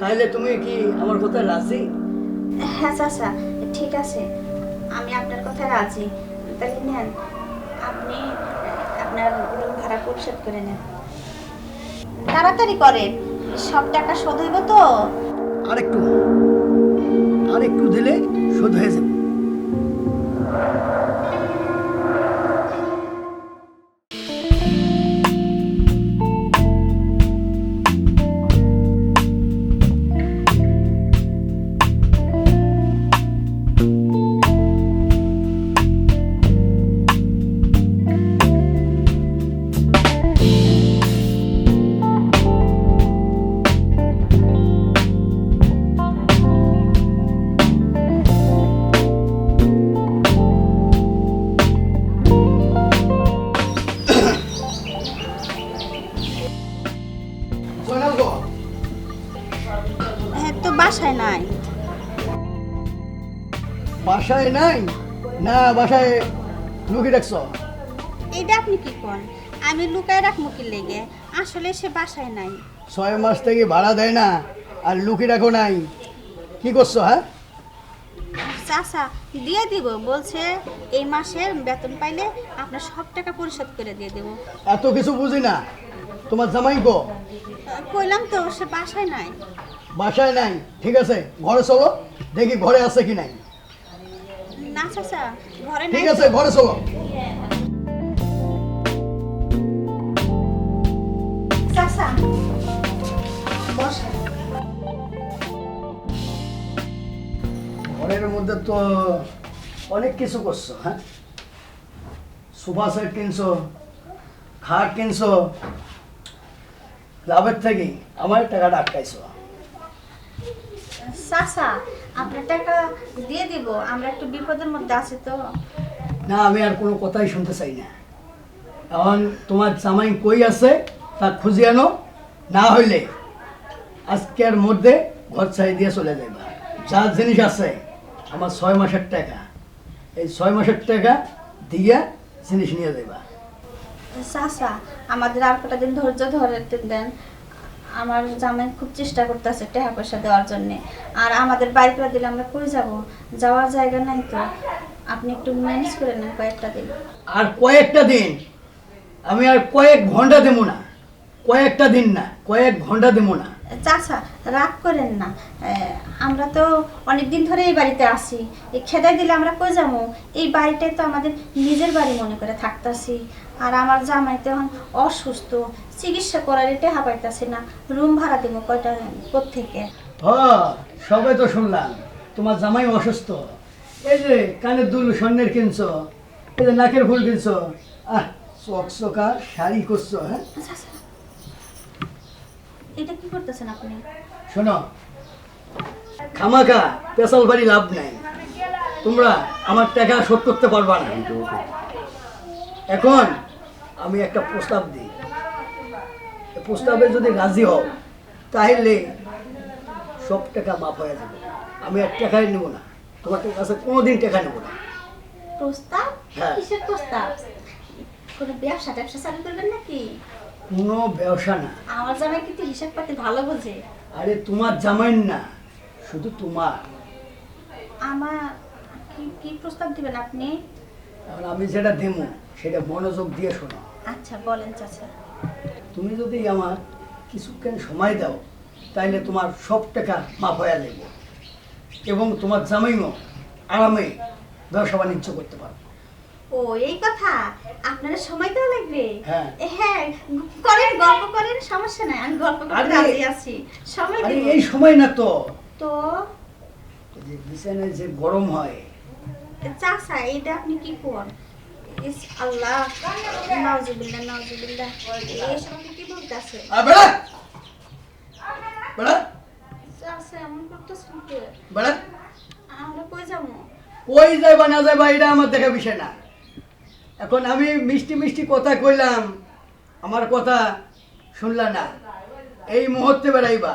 তাহলে তুমি কি আমার কথা রাজি? হ্যাঁ চাচা, ঠিক আছে, আমি আপনার কথায় রাজি। তাহলে নেন, আপনি আপনার রুম ভাড়া পরিশোধ করে নেন। তাড়াতাড়ি করেন, সব টাকা শোধ হইব তো। আরেকটু আরেকটু দিলে শোধ হয়ে যাবে। জয়নাল গো, হ্যাঁ, তো বাসায় নাই। বাসায় নাই? না বাসায় লুকিয়ে রাখছ? এটা আপনি কি করেন? আমি লুকায় রাখবো কি লেগে? আসলে সে বাসায় নাই। 6 মাস থেকে ভাড়া দেয় না আর লুকিয়ে রাখো নাই, কি করছো? হ্যাঁ, চাচা দিয়ে দিব বলছে, এই মাসের বেতন পাইলে আপনার সব টাকা পরিশোধ করে দিয়ে দেবো। এত কিছু বুঝি না। তোমার জামাই গো? কইলাম তো সে বাসায় নাই। বাসায় নাই? ঠিক আছে, ঘরে চলো, দেখি ঘরে আছে কি নাই। না চাচা, ঘরে নাই। ঠিক আছে, ঘরে চলো। চাচা বসেন। ঘরের মধ্যে তো অনেক কিছু করছো। হ্যাঁ, সোফা সেট কিনছো, খাট কিনছো, লাভের থেকে আমার টাকাটা আটকাইছো। চাচা আপনার টাকা দিয়ে দিব, আমরা একটু বিপদের মধ্যে আছি তো। না, আমি আর কোনো কথাই শুনতে চাই না। এখন তোমার জামাই কই আছে তা খুঁজে আনো, না হইলে আজকের মধ্যে ঘর ছাই দিয়ে চলে যাইবা। যা জিনিস আছে আমার 6 মাসের টাকা, এই 6 মাসের টাকা দিয়ে জিনিস নিয়ে যাইবা। চাচা আমাদের আর কটা দিন ধৈর্য ধরে দেন। আমার জামাই খুব চেষ্টা করতেছে টাকা পয়সা দেওয়ার জন্য। আর আমাদের বাড়ি করে দিলে আমরা কই যাব? যাওয়ার জায়গা নাই তো। আপনি একটু ম্যানেজ করে নেন কয়েকটা দিন। আর কয়েকটা দিন? আমি আর কয়েক ঘন্টা দেবো না, কয়েকটা দিন না, কয়েক ঘন্টা দেবো না। চাচা রাগ করেন না, আমরা তো অনেক দিন ধরে এই বাড়িতে আসি। এই খেদাই দিলে আমরা কই যাবো? এই বাড়িটাই তো আমাদের নিজের বাড়ি মনে করে থাকতাছি। আর আমার জামাই তো এখন অসুস্থ, চিকিৎসা করার টাকা পাইতাছি না। রুম ভাড়া দেবো কয়টা কোত্থেকে? সবাই তো শুনলাম তোমার জামাই অসুস্থ। এই যে কানের দুল স্বর্ণের কিনছো, এই যে নাকের ফুল কিনছো, চকচকা শাড়ি করছো। হ্যাঁ, চাচা এটা কি করতেছেন আপনি? শোনো, খামাখা পেশাল বাড়ি লাভ নাই। তোমরা আমার টাকা শোধ করতে পারবা না। এখন আমি একটা প্রস্তাব দিই, এই প্রস্তাবে যদি রাজি হও তাহলে সব টাকা মাফ হয়ে যাবে। আমি আর টাকাই নেব না, তোমার কাছে কোনোদিন টাকা নেব না। প্রস্তাব? হ্যাঁ। কিসের প্রস্তাব? কোনো ব্যবসা ট্যাবসা চালু করবেন নাকি? কোনো ব্যবসা না। আমার জামাই কিন্তু হিসাব পাতি ভালো বোঝে। আরে তোমার জামাই না, শুধু তোমার। আমার কি কি প্রস্তাব দিবেন আপনি? এখন আমি যেটা দেবো সেটা মনোযোগ দিয়ে শোনো। আচ্ছা বলেন চাচা। তুমি যদি আমার কিছুক্ষণ সময় দাও তাহলে তোমার সব টাকা মাফ হয়ে যাবে এবং তোমার জামাইও আরামে ব্যবসা বাণিজ্য করতে পারবে। ও এই কথা, আপনারা সময় দেওয়া লাগবে? হ্যাঁ। হ্যাঁ করেন, গল্প করেন, সমস্যা নাই, আমি গল্প করতে আরে, রাজি আছি। সময় আরে দিব এই সময় না তো, তো। যে বিছানায় যে গরম হয়। চাচা এটা আপনি কি করেন? ইস আল্লাহ, নাউজুবিল্লাহ নাউজুবিল্লাহ, এই সময় কি বলতেছে? বেড়া বেড়া চাচা এমন করতেছেন কি? বেড়া, আমরা কই যাবো? কই যাইবা না যাইবা এটা আমার দেখা বিষয় না। এখন আমি মিষ্টি মিষ্টি কথা কইলাম, আমার কথা শুনলা না, এই মুহূর্তে বেড়াইবা।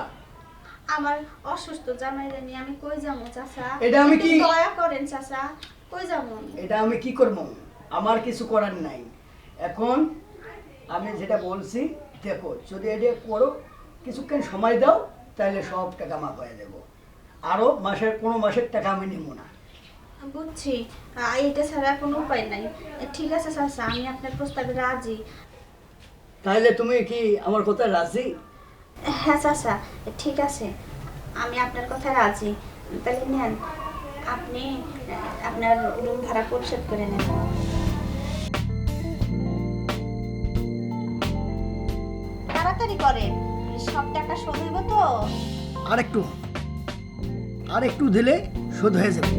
আমার অসুস্থ জামাইরে নিয়ে আমি কই যাবো চাচা? এটা আমি কি- একটু দয়া করেন চাচা, কই যাবো? এটা আমি কি করব? আমার কিছু করার নাই। এখন আমি যেটা বলছি দেখো, যদি এটা করো, কিছুক্ষণ সময় দাও, তাহলে সব টাকা মাফ হয়ে দেবো। আরও কোনো মাসের টাকা আমি নেব না। বুঝছি, এইটা ছাড়া কোনো উপায় নাই। ঠিক আছে চাচা, আমি আপনার প্রস্তাবে রাজি। তাহলে তুমি কি আমার কথা রাজি? হ্যাঁ চাচা, ঠিক আছে, আমি আপনার কথায় রাজি। তাহলে নেন, আপনি আপনার রুম ভাড়া পরিশোধ করে নেন। তাড়াতাড়ি করেন, সব টাকা শোধ হইব তো। আর একটু দিলে শোধ হয়ে যাবে।